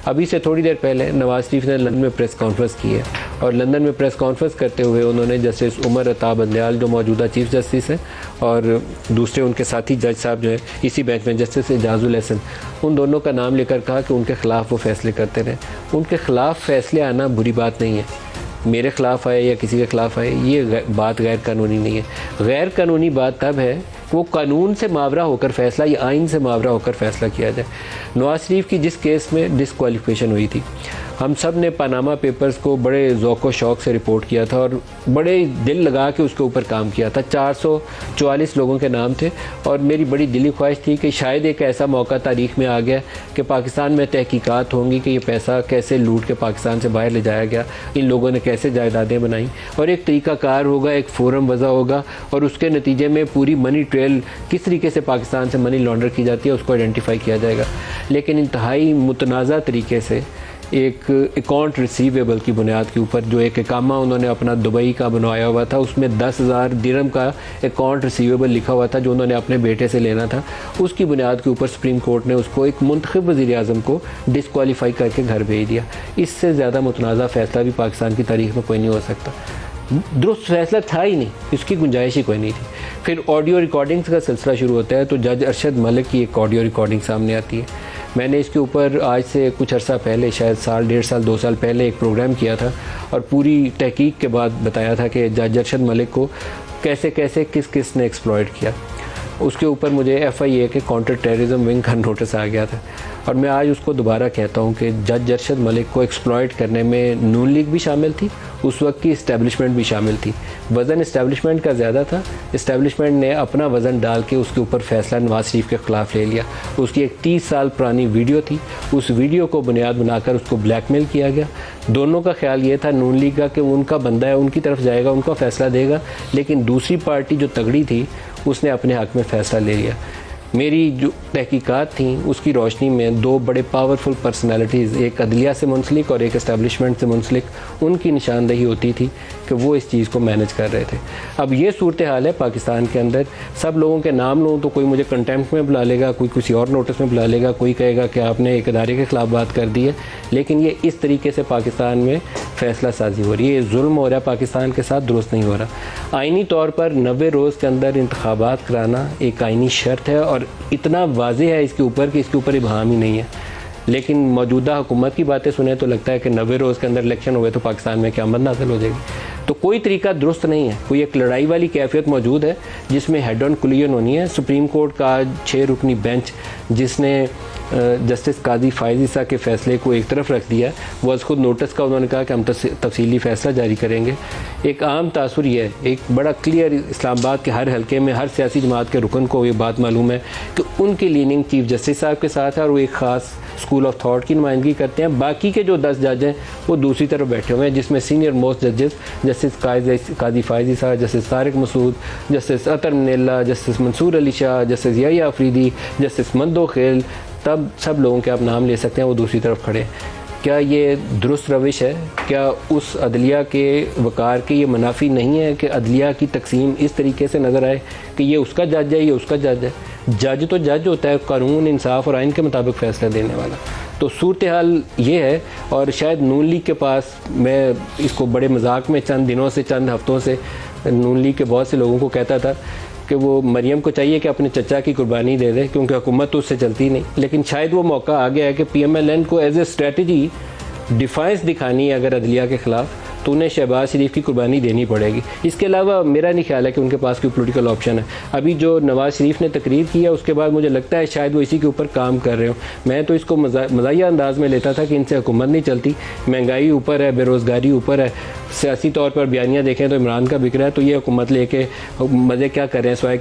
अभी से थोड़ी देर पहले नवाज शरीफ ने लंदन में प्रेस कॉन्फ्रेंस की है और लंदन में प्रेस कॉन्फ्रेंस करते हुए उन्होंने जस्टिस उमर अता बंदयाल जो मौजूदा चीफ जस्टिस हैं और दूसरे उनके साथी जज साहब जो है इसी बेंच में जस्टिस एजाजुल हसन, उन दोनों का नाम लेकर कहा कि उनके ख़िलाफ़ वो फैसले करते रहे। उनके ख़िलाफ़ फैसले आना बुरी बात नहीं है, मेरे ख़िलाफ़ आए या किसी के ख़िलाफ़ आए ये बात गैर कानूनी नहीं है। गैर कानूनी बात तब है वो कानून से मावरा होकर फैसला या आइन से मावरा होकर फैसला किया जाए। नवाज शरीफ की जिस केस में डिसक्वालिफिकेशन हुई थी, हम सब ने पनामा पेपर्स को बड़े ज़ौक़ व शौक़ से रिपोर्ट किया था और बड़े दिल लगा के उसके ऊपर काम किया था। 444 लोगों के नाम थे और मेरी बड़ी दिली ख्वाहिश थी कि शायद एक ऐसा मौका तारीख़ में आ गया कि पाकिस्तान में तहकीकात होंगी कि ये पैसा कैसे लूट के पाकिस्तान से बाहर ले जाया गया, इन लोगों ने कैसे जायदादें बनाई, और एक तरीक़ाकार होगा, एक फ़ोरम वज़ा होगा और उसके नतीजे में पूरी मनी ट्रेल किस तरीके से पाकिस्तान से मनी लॉन्डर की जाती है उसको आइडेंटिफाई किया जाएगा। लेकिन इंतहाई मुतनाज़ा तरीके से एक अकाउंट रिसीवेबल की बुनियाद के ऊपर जो एक इकामा उन्होंने अपना दुबई का बनवाया हुआ था, उसमें 10,000 दिरहम का अकाउंट रिसीवेबल लिखा हुआ था जो उन्होंने अपने बेटे से लेना था, उसकी बुनियाद के ऊपर सुप्रीम कोर्ट ने उसको एक मुंतखब वज़ीर आज़म को डिस्क्वालीफाई करके घर भेज दिया। इससे ज़्यादा मुतनाज़ा फ़ैसला भी पाकिस्तान की तारीख़ में कोई नहीं हो सकता। दुरुस्त फैसला था ही नहीं, इसकी गुंजाइश ही कोई नहीं थी। फिर ऑडियो रिकॉर्डिंग्स का सिलसिला शुरू होता है तो जज अरशद मलिक की एक ऑडियो रिकॉर्डिंग सामने आती है। मैंने इसके ऊपर आज से कुछ अर्सा पहले, शायद साल, 1.5 साल, 2 साल पहले एक प्रोग्राम किया था और पूरी तहकीक के बाद बताया था कि जज अरशद मलिक को कैसे कैसे किस किस ने एक्सप्लॉइट किया। उसके ऊपर मुझे FIA के काउंटर टेररिज्म विंग का नोटिस आ गया था और मैं आज उसको दोबारा कहता हूँ कि जज अरशद मलिक को एक्सप्लॉइट करने में नून लीग भी शामिल थी, उस वक्त की इस्टेब्लिशमेंट भी शामिल थी। वज़न इस्टेब्लिशमेंट का ज़्यादा था, इस्टेब्लिशमेंट ने अपना वज़न डाल के उसके ऊपर फ़ैसला नवाज शरीफ के ख़िलाफ़ ले लिया। उसकी एक 30 साल पुरानी वीडियो थी, उस वीडियो को बुनियाद बनाकर उसको ब्लैकमेल किया गया। दोनों का ख्याल ये था नून लीग का कि उनका बंदा है, उनकी तरफ जाएगा, उनका फ़ैसला देगा, लेकिन दूसरी पार्टी जो तगड़ी थी उसने अपने हक़ में फ़ैसला ले लिया। मेरी जो तहकीकात थी उसकी रोशनी में 2 बड़े पावरफुल पर्सनालिटीज़, एक अदलिया से मुंसलिक और एक इस्टेब्लिशमेंट से मुंसलिक, उनकी निशानदेही होती थी कि वो इस चीज़ को मैनेज कर रहे थे। अब ये सूरत हाल है पाकिस्तान के अंदर, सब लोगों के नाम लूँ तो कोई मुझे कंटेम्प्ट में बुला लेगा, कोई किसी और नोटिस में बुला लेगा, कोई कहेगा कि आपने एक इदारे के ख़िलाफ़ बात कर दी है, लेकिन ये इस तरीके से पाकिस्तान में फ़ैसला साजी हो रही है, ये जुल्म हो रहा है पाकिस्तान के साथ, दुरुस्त नहीं हो रहा। आइनी तौर पर 90 रोज़ के अंदर इंतखाबात कराना एक आइनी शर्त है और इतना वाज़ेह है इसके ऊपर कि इसके ऊपर इबहाम ही नहीं है। लेकिन मौजूदा हुकूमत की बातें सुने तो लगता है कि 90 रोज़ के अंदर इलेक्शन हुए तो पाकिस्तान में क़यामत नाज़िल हो जाएगी। तो कोई तरीका दुरुस्त नहीं है, कोई एक लड़ाई वाली कैफियत मौजूद है जिसमें हेड ऑन कोलिजन होनी है। सुप्रीम कोर्ट का 6 रुकनी बेंच जिसने जस्टिस काजी फ़ाइज़ ईसा के फ़ैसले को एक तरफ रख दिया, वो खुद नोटिस का उन्होंने कहा कि हम तफसीली फ़ैसला जारी करेंगे। एक आम तासुर ये है, एक बड़ा क्लियर इस्लामाबाद के हर हलके में हर सियासी जमात के रुकन को ये बात मालूम है कि उनकी लीनिंग चीफ जस्टिस साहब के साथ है और वो एक ख़ास स्कूल ऑफ थॉट की नुमाइंदगी करते हैं। बाकी के जो 10 जज हैं वो दूसरी तरफ बैठे हुए हैं, जिसमें सीनियर मोस्ट जजेस justice Qazi Faez Isa, justice Tariq Masood, justice Athar Minallah, justice Mansoor Ali Shah, justice Yahya Afridi, justice Mandokhel, तब सब लोगों के आप नाम ले सकते हैं, वो दूसरी तरफ खड़े हैं। क्या ये दुरुस्त रविश है? क्या उस अदलिया के वकार के ये मुनाफी नहीं है कि अदलिया की तकसीम इस तरीके से नज़र आए कि ये उसका जज है, ये उसका जज है? जज तो जज होता है, कानून, इंसाफ और आइन के मुताबिक फ़ैसला देने वाला। तो सूरत हाल ये है और शायद नून लीग के पास, मैं इसको बड़े मजाक में चंद दिनों से, चंद हफ्तों से नून लीग के बहुत से लोगों को कहता था कि वो मरियम को चाहिए कि अपने चचा की कुर्बानी दे दे क्योंकि हुकूमत तो उससे चलती नहीं। लेकिन शायद वो मौका आ गया है कि PMLN को एज ए स्ट्रेटजी डिफाइंस दिखानी है अगर अदलिया के ख़िलाफ़, तो उन्हें शहबाज शरीफ की कुर्बानी देनी पड़ेगी। इसके अलावा मेरा नहीं ख्याल है कि उनके पास कोई पॉलिटिकल ऑप्शन है। अभी जो नवाज शरीफ ने तकरीर की है उसके बाद मुझे लगता है शायद वो इसी के ऊपर काम कर रहे हो। मैं तो इसको मज़ाहिया अंदाज में लेता था कि इनसे हुकूमत नहीं चलती, महंगाई ऊपर है, बेरोज़गारी ऊपर है, सियासी तौर पर बयानियाँ देखें तो इमरान का बिक रहा है, तो ये हुकूमत लेके मज़े क्या कर रहे हैं सिवाय